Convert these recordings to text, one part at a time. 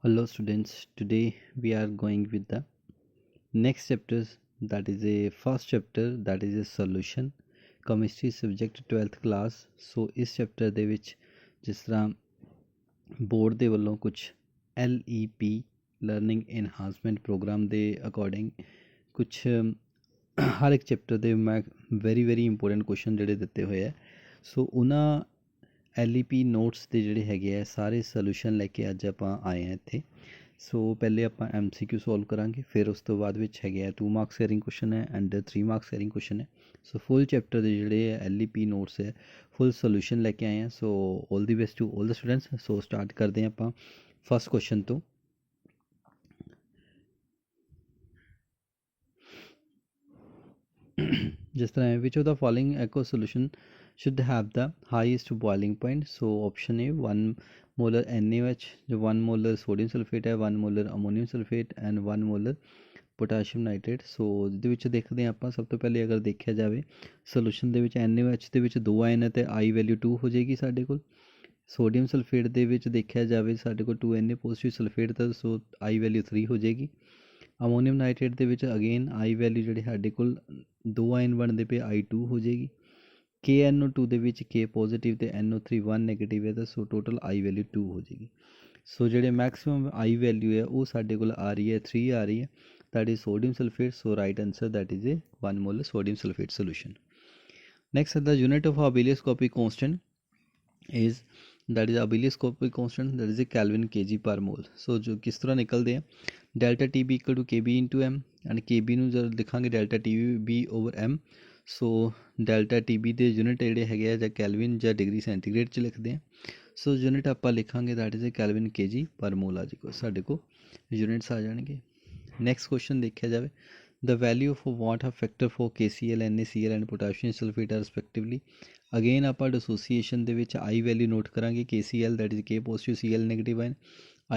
Hello students, today we are going with the next chapters, that is a first chapter, that is a solution chemistry subject 12th class। ਸੋ ਇਸ chapter ਦੇ ਵਿੱਚ ਜਿਸ ਤਰ੍ਹਾਂ board ਦੇ ਵੱਲੋਂ ਕੁਝ LEP learning enhancement programme ਦੇ according ਕੁਝ ਹਰ ਇੱਕ ਚੈਪਟਰ ਦੇ ਮੈਂ ਵੈਰੀ ਇੰਪੋਰਟੈਂਟ ਕੁਐਸਚਨ ਜਿਹੜੇ ਦਿੱਤੇ ਹੋਏ ਹੈ। ਸੋ ਉਹਨਾਂ LEP ਨੋਟਸ ਦੇ ਜਿਹੜੇ ਹੈਗੇ ਆ ਸਾਰੇ ਸੋਲੂਸ਼ਨ ਲੈ ਕੇ ਅੱਜ ਆਪਾਂ ਆਏ ਹਾਂ ਇੱਥੇ। ਸੋ ਪਹਿਲੇ ਆਪਾਂ MCQ ਸੋਲਵ ਕਰਾਂਗੇ, ਫਿਰ ਉਸ ਤੋਂ ਬਾਅਦ ਵਿੱਚ ਹੈਗੇ ਆ 2 ਮਾਰਕਸ ਸ਼ੇਅਰਿੰਗ ਕੁਐਸਚਨ ਹੈ ਐਂਡ 3 ਮਾਰਕਸ ਸ਼ੇਅਰਿੰਗ ਕੁਐਸਚਨ ਹੈ। ਸੋ ਫੁੱਲ ਚੈਪਟਰ ਦੇ ਜਿਹੜੇ LEP ਨੋਟਸ ਹੈ ਫੁੱਲ ਸੋਲੂਸ਼ਨ ਲੈ ਕੇ ਆਏ ਹਾਂ। So all the best to all the students. So start ਕਰਦੇ ਹਾਂ ਆਪਾਂ ਫਸਟ ਕੁਐਸਚਨ ਤੋਂ। ਜਿਸ ਤਰ੍ਹਾਂ which of the following aqueous solution should have the highest boiling point। so option A 1 molar NaOH, जो 1 molar sodium sulfate है, 1 molar ammonium sulfate and 1 molar potassium nitrate। ਸੋ ਇਹਦੇ ਵਿੱਚ ਦੇਖਦੇ ਹਾਂ ਆਪਾਂ ਸਭ ਤੋਂ ਪਹਿਲੇ ਅਗਰ ਦੇਖਿਆ ਜਾਵੇ ਸੋਲੂਸ਼ਨ ਦੇ ਵਿੱਚ NaOH ਦੇ ਵਿੱਚ 2 ਆਇਨ ਹੈ ਤੇ I ਵੈਲਿਊ 2 ਹੋ ਜਾਏਗੀ ਸਾਡੇ ਕੋਲ। ਸੋਡੀਅਮ ਸਲਫੇਟ ਦੇ ਵਿੱਚ ਦੇਖਿਆ ਜਾਵੇ ਸਾਡੇ ਕੋਲ 2Na positive sulphate the, so I value 3 ਹੋ ਜਾਏਗੀ। ਅਮੋਨੀਅਮ ਨਾਈਟ੍ਰੇਟ ਦੇ ਵਿੱਚ ਅਗੇਨ I ਵੈਲਿਊ ਜਿਹੜੇ ਸਾਡੇ ਕੋਲ 2 ਆਇਨ ਬਣਦੇ ਪਏ I2 ਹੋ ਜਾਏਗੀ। KNO2 ਦੇ ਵਿੱਚ K ਪੋਜ਼ੀਟਿਵ ਤੇ NO3 1 ਨੈਗੇਟਿਵ ਹੈ ਤਾਂ ਸੋ ਟੋਟਲ I ਵੈਲਿਊ 2 ਹੋ ਜਾਏਗੀ। ਸੋ ਜਿਹੜੇ ਮੈਕਸਿਮਮ I ਵੈਲਿਊ ਹੈ ਉਹ ਸਾਡੇ ਕੋਲ ਆ ਰਹੀ ਹੈ 3 ਆ ਰਹੀ ਹੈ, that is sodium sulfate। so right answer that is a 1 molar sodium sulfate solution। next the unit of abelioscopic constant is, that is abelioscopic constant, that is a Kelvin kg per mole। so ਜੋ ਕਿਸ ਤਰ੍ਹਾਂ ਨਿਕਲਦੇ ਆ, delta TB equal to KB into M and KB ਨੂੰ ਜਦ ਲਿਖਾਂਗੇ delta TB over M। ਸੋ delta TB ਦੇ unit ਜਿਹੜੇ ਹੈਗੇ ਆ ਜਾਂ ਕੈਲਵਿਨ ਜਾਂ ਡਿਗਰੀ ਸੈਂਟੀਗ੍ਰੇਡ 'ਚ ਲਿਖਦੇ ਆ। ਸੋ ਯੂਨਿਟ ਆਪਾਂ ਲਿਖਾਂਗੇ ਦੈਟ ਇਜ਼ ਕੈਲਵਿਨ kg ਪਰ ਮੋਲ ਆ ਜਾਏਗਾ, ਸਾਡੇ ਕੋਲ ਯੂਨਿਟਸ ਆ ਜਾਣਗੇ। ਨੈਕਸਟ ਕੁਐਸਚਨ ਦੇਖਿਆ ਜਾਵੇ, the value of what a factor for KCl NaCl and potassium sulfate are respectively। Again ਆਪਾਂ ਡਿਸੋਸੀਏਸ਼ਨ ਦੇ ਵਿੱਚ I ਵੈਲਿਊ ਨੋਟ ਕਰਾਂਗੇ KCl that is K positive Cl negative ion,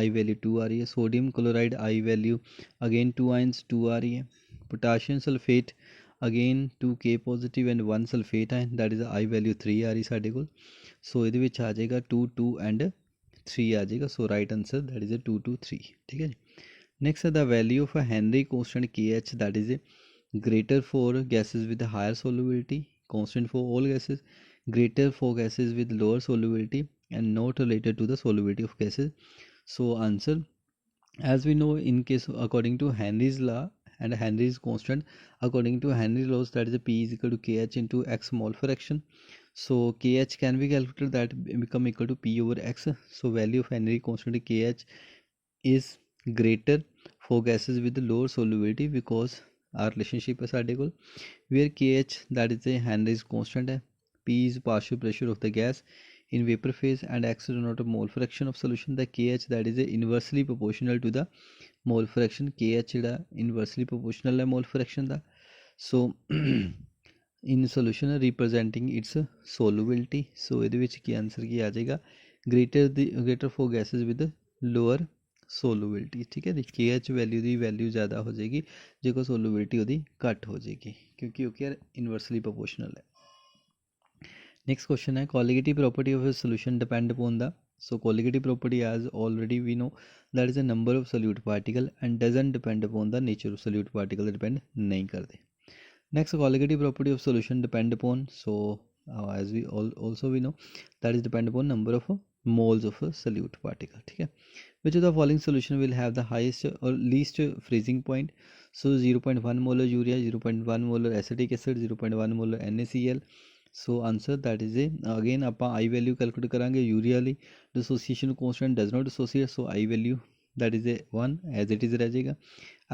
I value 2 ਆ ਰਹੀ ਹੈ। Sodium chloride I value again 2 ions 2 ਆ ਰਹੀ ਹੈ। Potassium sulphate again 2 K positive and 1 sulfate ion, that is I value 3 ਆ ਰਹੀ ਸਾਡੇ ਕੋਲ। ਸੋ ਇਹਦੇ ਵਿੱਚ ਆ ਜਾਏਗਾ 2 2 and 3 ਆ ਜਾਏਗਾ। ਸੋ ਰਾਈਟ ਆਂਸਰ that is 2 2 3। ਠੀਕ ਹੈ ਜੀ। Next the value of a Henry constant KH, that is greater for gases with higher solubility, constant for all gases, greater for gases with lower solubility and not related to the solubility of gases। so answer, as we know in case according to Henry's law and Henry's constant, according to Henry's laws, that is P is equal to KH into X mole fraction। so KH can be calculated, that become equal to P over X। so value of Henry constant KH is greater for gases with lower solubility because our relationship is ਸਾਡੇ ਕੋਲ where KH that is a Henry's constant है, P is partial pressure of the gas in vapor phase and X denotes mole fraction of solution। the KH that is inversely proportional to the mole fraction। KH ਜਿਹੜਾ inversely proportional ਹੈ mole fraction the. so in solution representing its solubility। so ਇਹਦੇ ਵਿੱਚ ਕੀ answer ਕੀ ਆ ਜਾਏਗਾ, greater for gases with lower solubility। ਠੀਕ ਹੈ ਜੀ। KH value ਦੀ value ਜ਼ਿਆਦਾ ਹੋ ਜਾਏਗੀ ਜੇਕਰ solubility ਉਹਦੀ ਘੱਟ ਹੋ ਜਾਏਗੀ ਕਿਉਂਕਿ ਉਹ ਇਨਵਰਸਲੀ ਪ੍ਰੋਪੋਰਸ਼ਨਲ ਹੈ। next question है, colligative property of a solution depend upon the। so colligative property as already we know that is a number of solute particle and doesn't depend upon the nature of solute particle, depend नहीं करते। next colligative property of solution depend upon, so as we also we know that is depend upon number of moles of a solute particle। ठीक है। which of the following solution will have the highest or least freezing point। so 0.1 molar urea, 0.1 molar acetic acid, 0.1 molar NaCl। so answer that is a, again ਆਪਾਂ I value calculate ਕਰਾਂਗੇ urea ਲਈ, dissociation constant does not dissociate, so I value that is a 1 as it is ਰਹਿ ਜਾਏਗਾ।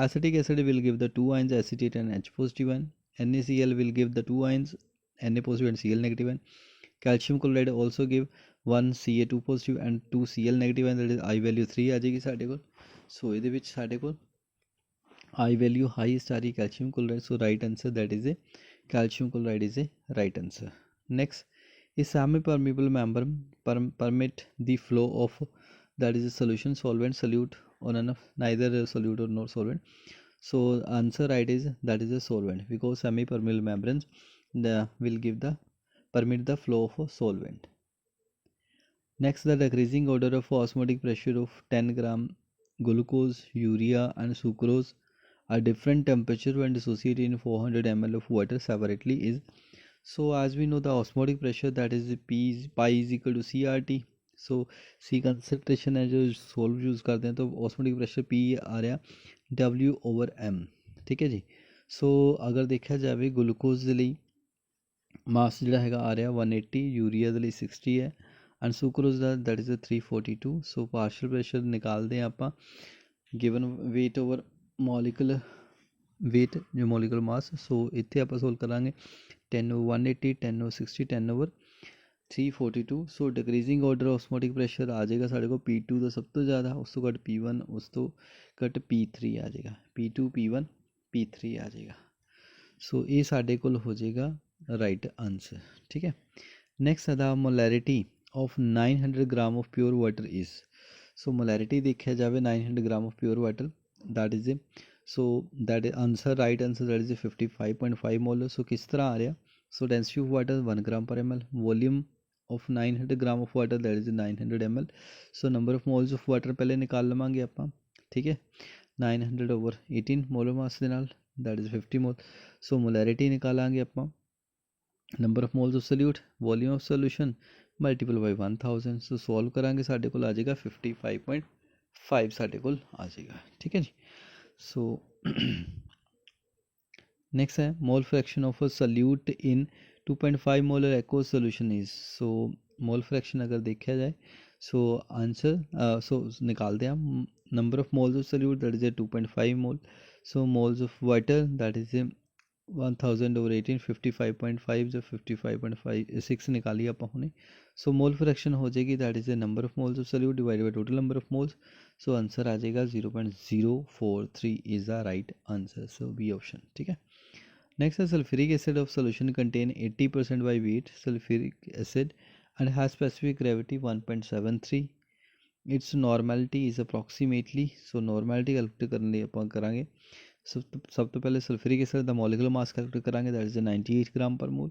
acetic acid will give the 2 ions acetate and H positive ion, NaCl will give the 2 ions Na positive and Cl negative ion, calcium chloride also give 1 Ca2 positive and 2 Cl negative ion, that is I value 3 ਆ ਜਾਏਗੀ ਸਾਡੇ ਕੋਲ। so ਇਹਦੇ ਵਿੱਚ ਸਾਡੇ ਕੋਲ I value highest ਆ ਰਹੀ calcium chloride, so right answer that is a calcium chloride is a right answer। next, a semi-permeable membrane permit the flow of, that is a solution, solvent, solute or none of neither solute or no solvent। so answer right is that is a solvent because semi-permeable membranes will give the permit the flow of a solvent। next, the decreasing order of osmotic pressure of 10 gram glucose, urea and sucrose are different temperature when dissociated in 400 ml of water separately is. So as we know the osmotic pressure that is pi is equal to CRT. So C concentration है जो solve use करते हैं तो osmotic pressure P आ रहा W/M, ठीक है जी। सो अगर देखा जाए ग्लूकोज ਦੇ ਲਈ ਮਾਸ ਜਿਹੜਾ ਹੈਗਾ ਆ ਰਿਹਾ 180, यूरिया ਦੇ ਲਈ 60 ਹੈ ਐਂਡ ਸੁਕਰੋਜ਼ ਦਾ that is 342। So partial pressure ਨਿਕਾਲਦੇ ਹਾਂ ਆਪਾਂ given weight over molecular weight जो molecular mass। ਸੋ ਇੱਥੇ ਆਪਾਂ ਸੋਲਵ ਕਰਾਂਗੇ 10/180, 10/60, 10/342। ਸੋ ਡਿਕਰੀਜ਼ਿੰਗ ਆਰਡਰ ਆਸਮੋਟਿਕ ਪ੍ਰੈਸ਼ਰ ਆ ਜਾਏਗਾ ਸਾਡੇ ਕੋਲ P2 ਦਾ ਸਭ ਤੋਂ ਜ਼ਿਆਦਾ, ਉਸ ਤੋਂ ਘੱਟ P1, ਉਸ ਤੋਂ ਘੱਟ P3 ਆ ਜਾਏਗਾ, P2 P1 P3 ਆ ਜਾਏਗਾ। ਸੋ ਇਹ ਸਾਡੇ ਕੋਲ ਹੋ ਜਾਏਗਾ ਰਾਈਟ ਆਂਸਰ, ਠੀਕ ਹੈ। Next the molarity of 900 gram of pure water is. So molarity ਦੇਖਿਆ ਜਾਵੇ 900 gram of pure water that is so that is answer, right answer that is 55.5 molar। so किस तरह आ रहा, so density of water 1 gram per ml, volume of 900 gram of water that is 900 ml। so number of moles of water पहले निकाल लवांगे ਆਪਾਂ, ठीक है, 900 over 18 molar mass ਦੇ ਨਾਲ that is 50 mol। so molarity ਨਿਕਾਲਾਂਗੇ ਆਪਾਂ, number of moles of solute, volume of solution multiple by 1000। so solve ਕਰਾਂਗੇ ਸਾਡੇ ਕੋਲ ਆ ਜਾਏਗਾ 55.5 ਸਾਡੇ ਕੋਲ ਆ ਜਾਏਗਾ, ठीक है जी। so next है mole fraction of a solute in 2.5 molar aqueous solution is। so mole fraction अगर देखा जाए so answer so निकालते हैं हम number of moles of solute that is a 2.5 mole। so moles of water that is a 1000 over 18 55.5 जो 55.56 निकाली आप हमने। सो मोल फ्रैक्शन हो जाएगी that is the number of moles of solute divided by total number of moles. So answer आ जाएगा 0.043 is the right answer. So B option, ठीक है। नेक्स्ट है sulphuric acid of solution contain 80% by weight sulphuric acid and has specific gravity 1.73। It's normality is approximately. So normality calculate करने लिए अपन करांगे सब तो पहले sulphuric acid the molecular mass calculate करांगे that is 98 gram per mole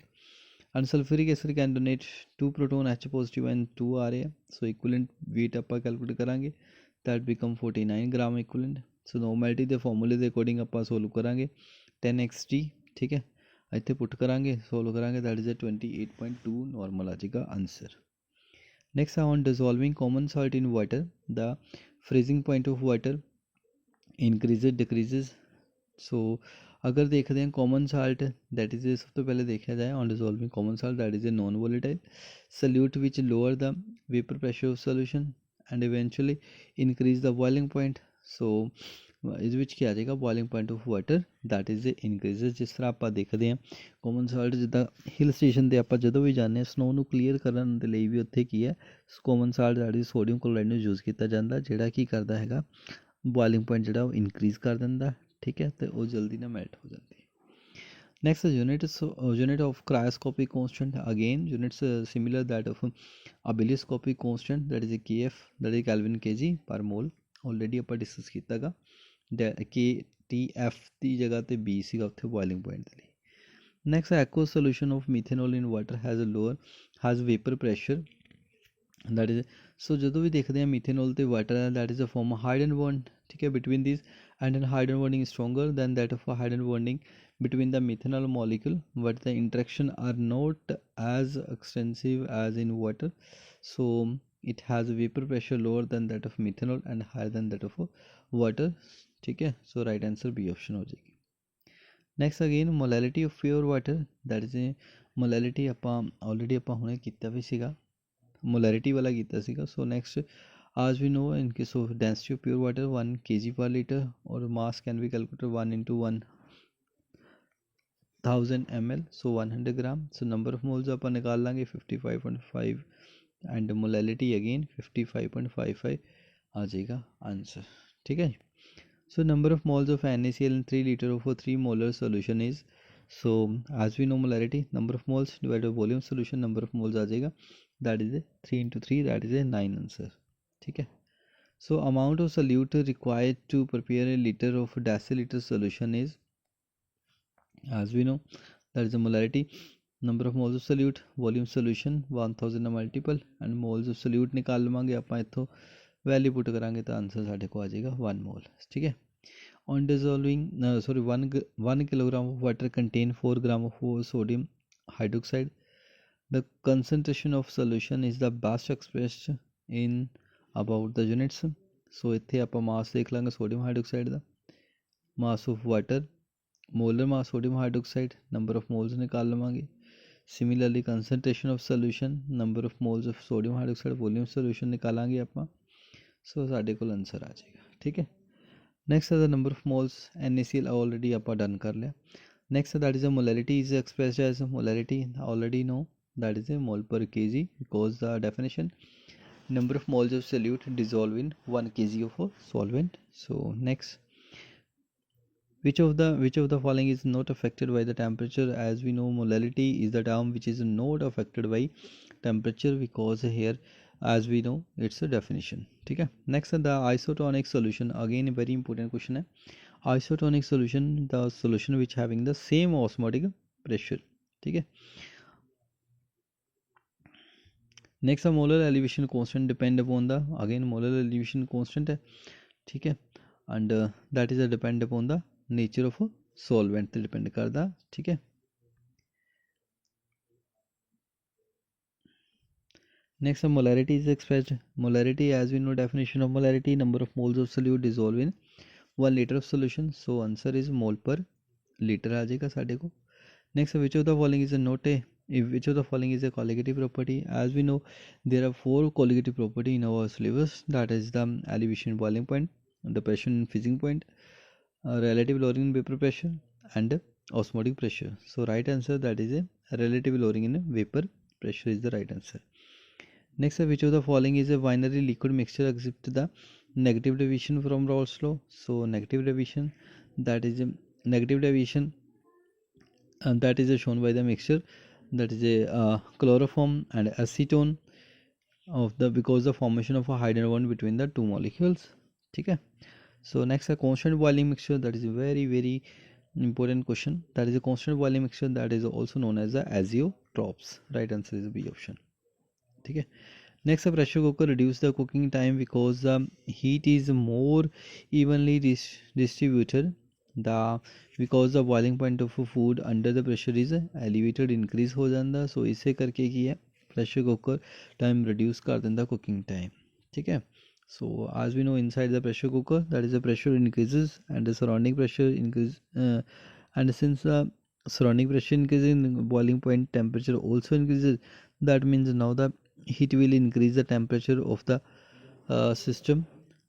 and sulphuric acid can donate 2 proton H positive and 2 आ रहे हैं। सो इक्विवेलेंट वेट ਆਪਾਂ कैलकुलेट करांगे that become 49 gram equivalent. So normality ਦੇ ਫਾਰਮੂਲੇ ਦੇ ਅਕੋਰਡਿੰਗ ਆਪਾਂ ਸੋਲਵ ਕਰਾਂਗੇ 10xt, ठीक है, ਇੱਥੇ ਪੁੱਟ ਕਰਾਂਗੇ ਸੋਲਵ ਕਰਾਂਗੇ दैट इज 28.2 नॉर्मल आ जाएगा answer. Next on dissolving common salt in water the freezing point of water increases decreases. So अगर देखते हैं कॉमन साल्ट दैट इज सब तो पहले देखा जाए on dissolving common salt that is a non volatile solute which lower the vapour pressure of solution and eventually increase the boiling point. So इस which क्या आ जाएगा boiling point of water that is increases. जिस तरह आप देखते हैं common salt जिदा हिल स्टेशन पर आप जो भी जाने स्नो ਨੂੰ क्लीयर ਕਰਨ ਦੇ ਲਈ ਵੀ ਉੱਥੇ ਕੀ ਹੈ common salt that is sodium chloride ਨੂੰ यूज़ किया जाता है ਜਿਹੜਾ ਕੀ ਕਰਦਾ ਹੈਗਾ बॉइलिंग पॉइंट ਜਿਹੜਾ ਉਹ इंक्रीज कर ਦਿੰਦਾ, ठीक है, तो वो जल्दी ना मेल्ट हो जाती है। Next unit of cryoscopic constant again units similar that of ebullioscopic constant that is KF that is kelvin kg per mole already ਆਪਾਂ डिस्कस कीतागा KTF की जगह ਤੇ B ਸੀਗਾ ਉੱਥੇ बॉइलिंग पॉइंट ਦੇ ਲਈ। Next aqueous solution of methanol in water has vapour pressure that is. So जो भी देखते हैं मिथेनॉल तो वाटर है that is a form hydrogen bond, ठीक है, between this and then hydrogen bonding is stronger than that of a hydrogen bonding between the methanol molecule but the interaction are not as extensive as in water। so it has a vapor pressure lower than that of methanol and higher than that of water, ठीक है। so right answer B option हो जाएगी। next again molality of pure water that is a molality ਆਪਾਂ already ਆਪਾਂ ਹੁਣੇ ਕੀਤਾ ਵੀ ਸੀਗਾ molarity वाला कीता सीगा। so next as we know in case of density of pure water 1 kg per liter or mass can be calculated 1 into 1000 ml so 100 gram। so number of moles अपन निकाल लेंगे 55.5 and molality again 55.55 आ जाएगा answer, ठीक है। so number of moles of NaCl in 3 liter of a 3 molar solution is। so as we know molarity number of moles divided by volume solution number of moles आ जाएगा that is a 3 into 3 that is a 9 answer, ठीक है। so amount of solute required to prepare a liter of deciliter solution is as we know that is the molarity number of moles of solute volume solution 1000 multiple and moles of solute निकाल लवांगे ਆਪਾਂ ਇੱਥੋं value put करांगे तो answer साढ़े को आ जाएगा 1 मोल। ठीक है। On dissolving 1 kilogram of water contain 4 gram of sodium hydroxide. The concentration of solution is the best expressed in about the units। So इत्थे आपां मास देख लांगे सोडियम हाइड्रोक्साइड का, mass of water, molar mass sodium hydroxide, number of moles निकाल लवांगे। Similarly concentration of solution, number of moles of sodium hydroxide, volume solution निकालांगे आपां। So साडे कोल आंसर आ जाएगा। ठीक है। नेक्स्ट है the number of moles NaCl already आपां डन कर लिया। Next that is a molarity is expressed as molarity already know that is a mole per kg because the definition number of moles of solute dissolved in 1 kg of a solvent। So next, which of the following is not affected by the temperature? As we know, molarity is the term which is not affected by temperature because here as we know it's a definition। ठीक है। next the isotonic solution, again a very important question है। isotonic solution, the solution which having the same osmotic pressure। ठीक है। Next molar elevation constant depend upon the, again molar elevation constant है। ठीक है। And that is depend upon the nature of solvent ते depend करता। ठीक है। Next molarity is expressed, molarity as we know definition of molarity number of moles of solute dissolve in 1 litre of solution. So answer is mole per litre आ जाएगा साढ़े को। Next, which of the following is a not a, if which of the following is a colligative property? As we know, there are 4 colligative property in our syllabus, that is the elevation boiling point, the pressure in freezing point, relative lowering in vapor pressure, and osmotic pressure. So right answer that is a relative lowering in vapor pressure is the right answer. Next, which of the following is a binary liquid mixture except the negative deviation from Raoult's law? So negative deviation, that is a negative deviation, and that is shown by the mixture, that is a chloroform and acetone of the, because the formation of a hydrogen bond between the two molecules। ठीक है। so next a constant boiling mixture, that is a very important question, that is a constant boiling mixture, that is also known as the azeotrophs। right answer is B option। ठीक है। next a pressure cooker reduce the cooking time because the heat is more evenly distributed, the because the boiling point of food under the pressure is elevated, increase हो जाता। सो इसे करके की है pressure cooker time reduce कर देता cooking time। ठीक है। so as we know inside the pressure cooker, that is the pressure increases and the surrounding pressure increase, and since the surrounding pressure increases, boiling point temperature also increases, that means now the heat will increase the temperature of the system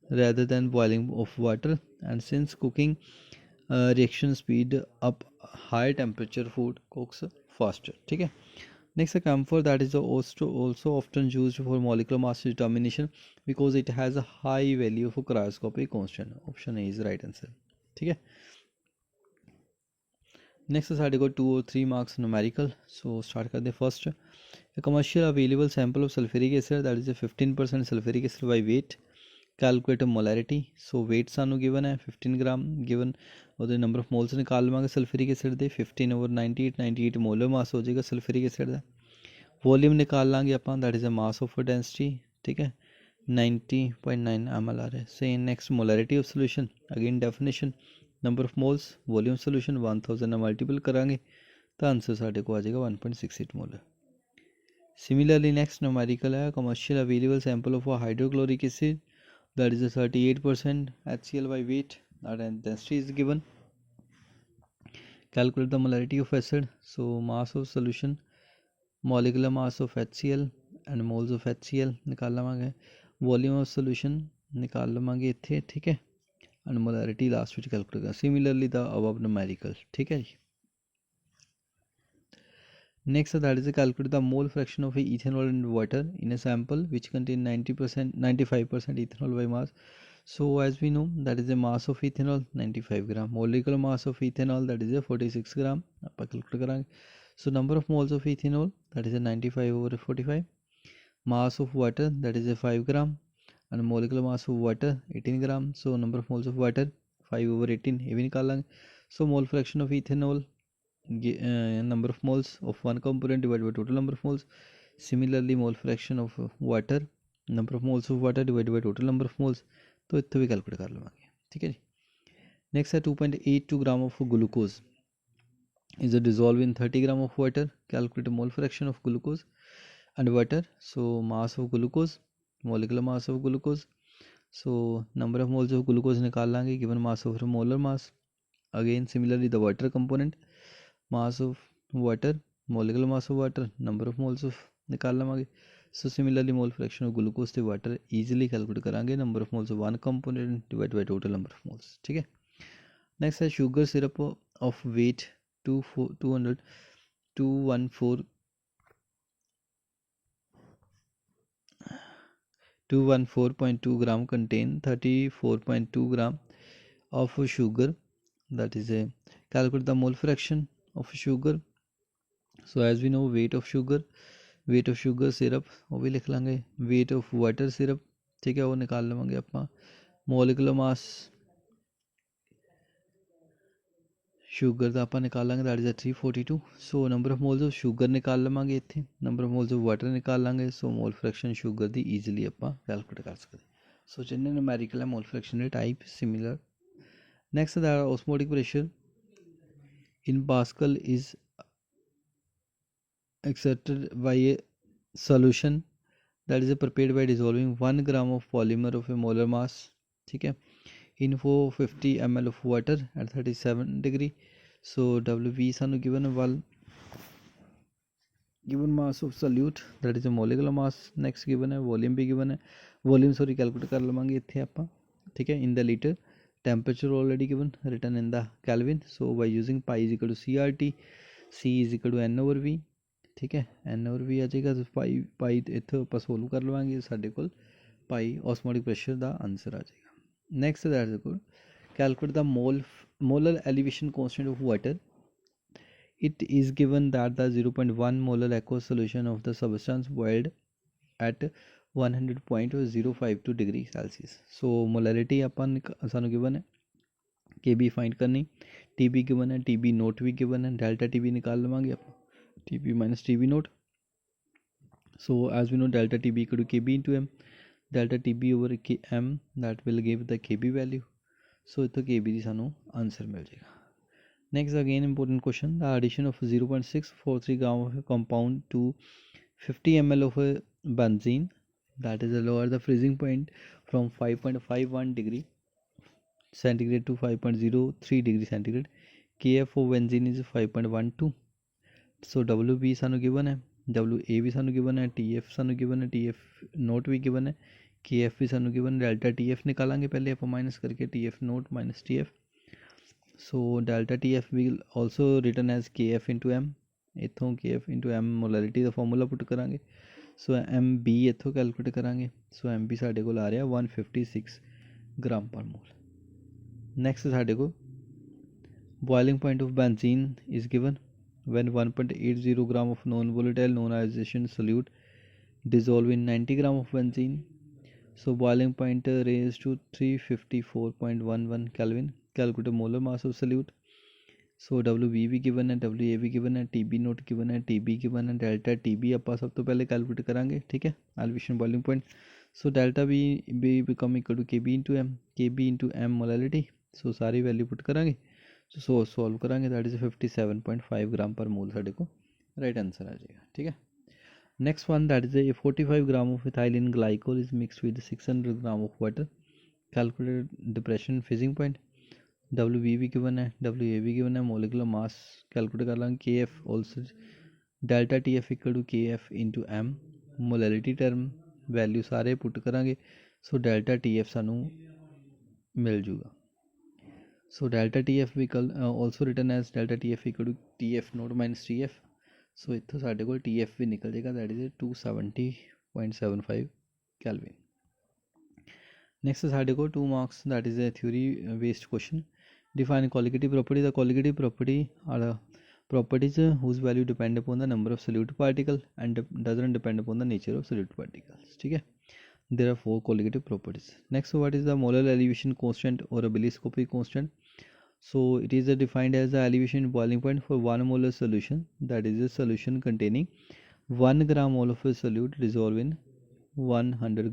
rather than boiling of water, and since cooking reaction speed up, high temperature food cooks faster। ठीक है। next a camphor, that is also often used for molecular mass determination because it has a high value for cryoscopic constant। option A is right answer। ठीक है। next साढ़े को 2 और 3 marks numerical। so start करते first, a commercial available sample of sulfuric acid, that is a 15% sulfuric acid by weight, calculate molarity। so weight सानू given है 15 ग्राम, given ਉਹਦੇ number of moles निकाल लवांगे सल्फ्यूरिक एसिड ਦੇ 15 over 98 molar mass हो जाएगा sulphuric acid ਦਾ। Volume निकाल लांगे ਆਪਾਂ, that is a mass of density. ठीक है। 90.9 ml आ रहा है। Same next molarity of solution, again definition number of moles volume solution 1000 ਨਾਲ मल्टीपल करांगे ਤਾਂ आंसर ਸਾਡੇ को आ जाएगा 1.68 मोलर। सिमिलरली नेक्स्ट न्यूमेरिकल है commercial available sample of hydrochloric acid, that is a 38% HCl by weight, that density is given, calculate the molarity of acid। so mass of solution, molecular mass of HCl and moles of HCl निकाल लवांगे, volume of solution निकाल लवांगे इत्थे। ठीक है। and molarity last which calculate करेंगे, similarly the above numerical। ठीक है जी। next that is a calculate the mole fraction of ethanol in water in a sample which contain 95% ethanol by mass। so as we know that is a mass of ethanol 95 gram, molecular mass of ethanol that is a 46 gram ਆਪਾਂ calculate ਕਰਾਂਗੇ। so number of moles of ethanol that is a 95 over 45, mass of water that is a 5 gram and molecular mass of water 18 gram। so number of moles of water 5 over 18 ये भी निकाल लांगे। so mole fraction of ethanol, number of moles of one component divided by total number of moles। similarly mole fraction of water number of moles of water divide by total number of moles, तो इत्थों भी calculate कर लवांगे, ठीक है जी। Next है 2.82 gram of glucose is dissolved in 30 gram of water. Calculate a mole fraction of glucose and water. So mass of glucose, molecular mass of glucose. So number of moles of glucose निकाल लांगे given mass over molar mass. Again similarly the water component, mass of water, molecular mass of water, number of moles of निकाल लवांगे. So similarly mole fraction of glucose to water easily calculate करांगे, number of moles of one component divided by total number of moles, ठीक है. Next है sugar syrup of weight 200 214 214.2 gram contain 34.2 gram of sugar, that is a calculate the mole fraction of sugar. So as we know weight of sugar syrup वो भी लिख लांगे, weight of water syrup, ठीक है, वो निकाल लवांगे ਆਪਾਂ, molecular mass sugar ਦਾ ਆਪਾਂ ਨਿਕਾਲਾਂਗੇ, that is a 342. So number of moles of sugar ਨਿਕਾਲ ਲਵਾਂਗੇ ਇੱਥੇ, number of moles of water ਨਿਕਾਲ ਲਾਂਗੇ. ਸੋ ਮੋਲ ਫ੍ਰੈਕਸ਼ਨ ਸ਼ੂਗਰ ਦੀ ਈਜ਼ੀਲੀ ਆਪਾਂ ਕੈਲਕੂਲੇਟ ਕਰ ਸਕਦੇ. ਸੋ ਜਿੰਨੇ ਨੂਮੈਰੀਕਲ ਹੈ ਮੋਲ ਫ੍ਰੈਕਸ਼ਨ ਦੇ ਟਾਈਪ ਸਿਮਿਲਰ. ਨੈਕਸਟ ਦਾ osmotic pressure in Pascal is exerted by a solution that is prepared by dissolving 1 gram of polymer of a molar mass, ठीक है, in 450 ml of water at 37 degree. So WB सानू given a given mass of solute, that is a molecular mass. Next given है volume भी given है, volume sorry calculate कर लवांगे इत्थे आपां, ठीक है, in the liter. Temperature already given, written in the Kelvin. So by using pi is equal to CRT, C is equal to N over V, ठीक है, N over V आ जाएगा. तो पाई इत्थों ਆਪਾਂ सोल्व कर लवांगे, ਸਾਡੇ ਕੋਲ पाई osmotic pressure ਦਾ answer आ जाएगा. Next that is good, calculate the molar elevation constant of water. It is given that the 0.1 molar aqueous solution of the substance boiled at 100.052 degree Celsius. So molarity अपन सानू given है, K B find करनी, T B given है, T B naught भी given है, delta T B निकाल लवांगे आप, T B minus T B naught. So as we know delta T B equal to K B into M, delta T B over K M that will give the K B value. So इतों K B दी सानू answer मिल जाएगा. Next again important question, the addition of 0.643 gram of compound to 50 ml of benzene, that is lower the freezing point from 5.51 degree centigrade to 5.03 degree centigrade. Kf of benzene is 5.12. so Wb सानू given है, Wa भी सानू given है, Tf सानू given है, Tf note भी given है, Kf भी सानू given है. डेल्टा Tf निकालांगे पहले आप माइनस करके, Tf note minus Tf. so delta Tf will also written as Kf into m, इत्थों Kf into m मोलैरिटी ਦਾ ਫਾਰਮੂਲਾ ਪੁੱਟ ਕਰਾਂਗੇ. सो एम बी इत्थों कैलकुलेट करांगे. सो एम बी साढ़े को आ रहा 156 ग्राम पर मोल. नैक्सट साढ़े को boiling point of benzene is given when 1.80 gram of non volatile non ionization solute dissolve in 90 gram of benzene. So boiling point rise to 354.11 kelvin. Calculate molar mass of solute. So WB भी given है, WA भी given है, TB not given है, TB given है, delta TB ਆਪਾਂ ਸਭ ਤੋਂ ਪਹਿਲੇ ਕੈਲਕੂਲੇਟ ਕਰਾਂਗੇ, ਠੀਕ ਹੈ, elevation boiling point. So delta ਵੀ become equal to KB into M, KB into M molarity. So ਸਾਰੀ ਵੈਲਿਊ ਪੁੱਟ ਕਰਾਂਗੇ, ਸੋ ਸੋਲਵ ਕਰਾਂਗੇ, that is 57.5 gram per mole ਸਾਡੇ ਕੋਲ ਰਾਈਟ ਆਂਸਰ ਆ ਜਾਏਗਾ, ਠੀਕ ਹੈ. Next one that is 45 gram of ethylene glycol is mixed with 600 gram of water. Calculate depression freezing point. WB भी गिवन है, WA भी गिवन है, मोलिकुलर मास कैलकुलेट कर लांगे, KF also delta TF equal to KF into M, molarity term value सारे put करांगे. So delta TF सानू मिल जूगा. सो डेल्टा TF भी also written as delta TF equal to TF note minus TF. सो इत्थों साढ़े को TF भी निकल जाएगा, दैट इज 270.75 केल्विन. नेक्स्ट साढ़े को 2 marks that is A theory based question. Define colligative property. The colligative property are properties whose value depend upon the number of solute particle and doesn't depend upon the nature of solute particles, ठीक है. There are 4 colligative properties. Next, what is the molar elevation constant or a Billy-Scopy constant? So it is defined as the elevation boiling point for 1 molar solution, that is a solution containing 1 gram mole of a solute dissolved in 1000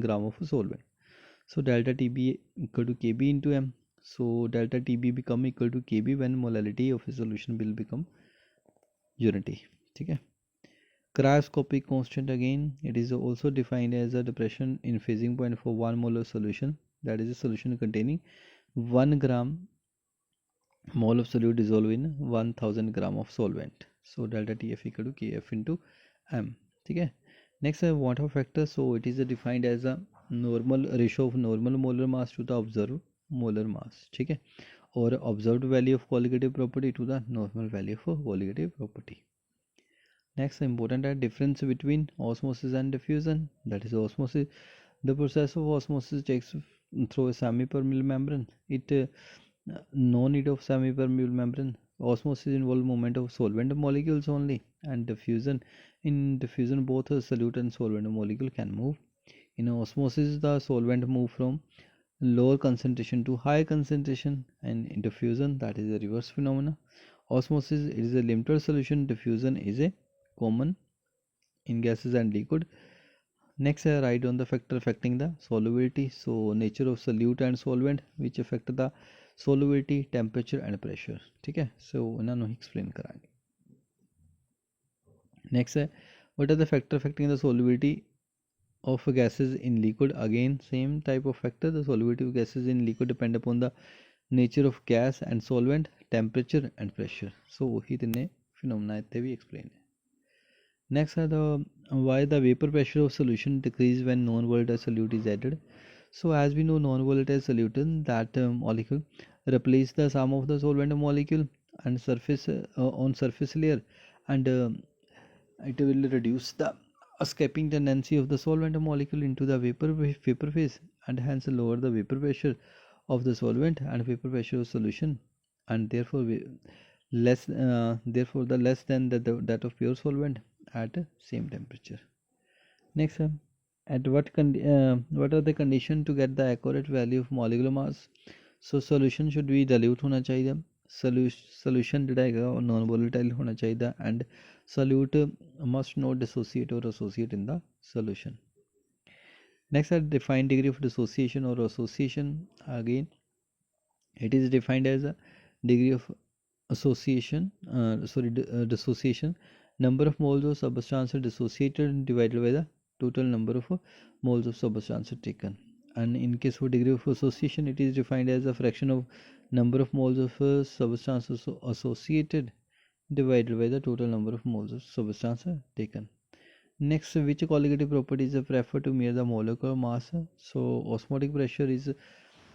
gram of solvent. So delta TB equal to Kb into m. So delta TB become equal to Kb when molality of a solution will become unity. Okay. Cryoscopic constant, again it is also defined as a depression in freezing point for 1 molar solution, that is a solution containing 1 gram mole of solute dissolved in 1000 gram of solvent. So delta TF equal to Kf into m. Okay. Next water factor, so it is defined as a normal ratio of normal molar mass to the observed molar mass. Okay. Or observed value of colligative property to the normal value of colligative property. Next important difference between osmosis and diffusion, that is osmosis. The process of osmosis takes through a semi-permeable membrane. No need of semi-permeable membrane. Osmosis involves movement of solvent molecules only, and in diffusion both a solute and solvent molecule can move. In osmosis the solvent move from lower concentration to higher concentration, and in diffusion that is a reverse phenomena. Osmosis is a limited solution, diffusion is a common in gases and liquid. Next I write on the factor affecting the solubility. So nature of solute and solvent which affect the solubility, temperature and pressure. ठीक है, so इन्होंने explain कराएंगे. Next है what are the factor affecting the solubility of gases in liquid. Again same type of factor. The solubility of gases in liquid depend upon the nature of gas and solvent, temperature and pressure. So he तिन्ने phenomena इत्थे भी explain है. Next are the why the vapor pressure of solution decrease when non-volatile solute is added. So as we know, non-volatile solution, that molecule replace the sum of the solvent molecule and surface on surface layer, and it will reduce the escaping tendency of the solvent molecule into the vapor phase, and hence lower the vapor pressure of the solvent and vapor pressure of solution, and therefore therefore the less than that of pure solvent at same temperature. Next, at what are the condition to get the accurate value of molecular mass? So solution should be dilute होना चाहिए, solution ਜਿਹੜਾ ਹੈਗਾ ਉਹ non volatile होना चाहिए, and solute must not dissociate or associate in the solution. Next, are defined degree of dissociation or association. Again it is defined as a degree of association dissociation, number of moles of substance dissociated divided by the total number of moles of substance taken. And in case of degree of association, it is defined as a fraction of number of moles of substance associated divided by the total number of moles of substance taken. Next, which colligative property is preferred to measure the molecular mass? So osmotic pressure is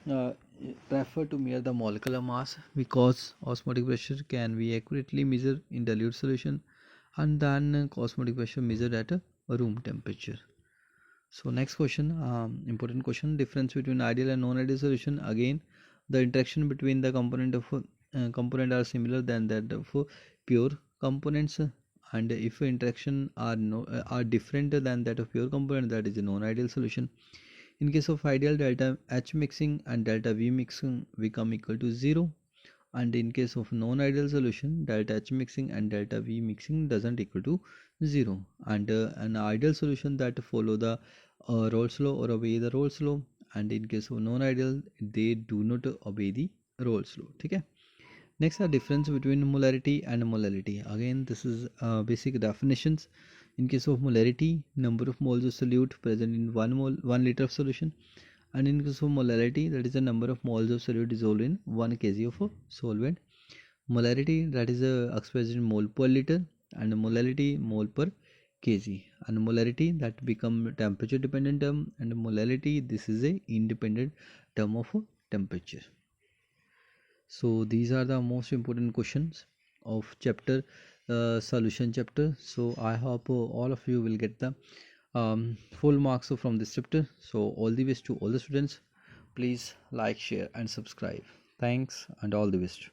prefer to measure the molecular mass, because osmotic pressure can be accurately measured in dilute solution, and then osmotic pressure measured at a room temperature. So next question, important question, difference between ideal and non-ideal solution. Again the interaction between the component are similar than that of pure components, and if interaction are different than that of pure component, that is a non-ideal solution. In case of ideal, delta H mixing and delta V mixing become equal to 0, and in case of non-ideal solution, delta H mixing and delta V mixing doesn't equal to 0, and an ideal solution that follow the Rolle's law or obey the Rolle's law, and in case of non-ideal they do not obey the Rolle's law. Okay. Next are difference between molarity and molality. Again this is basic definitions. In case of molarity, number of moles of solute present in 1 liter of solution, and in case of molality, that is the number of moles of solute dissolved in 1 kg of solvent. Molarity, that is expressed in mole per liter, and molality mole per kg. And molarity, that become temperature dependent term, and molality, this is a independent term of temperature. So these are the most important questions of chapter solution chapter. So I hope all of you will get the full marks from this chapter. So all the best to all the students. Please like, share and subscribe. Thanks and all the best.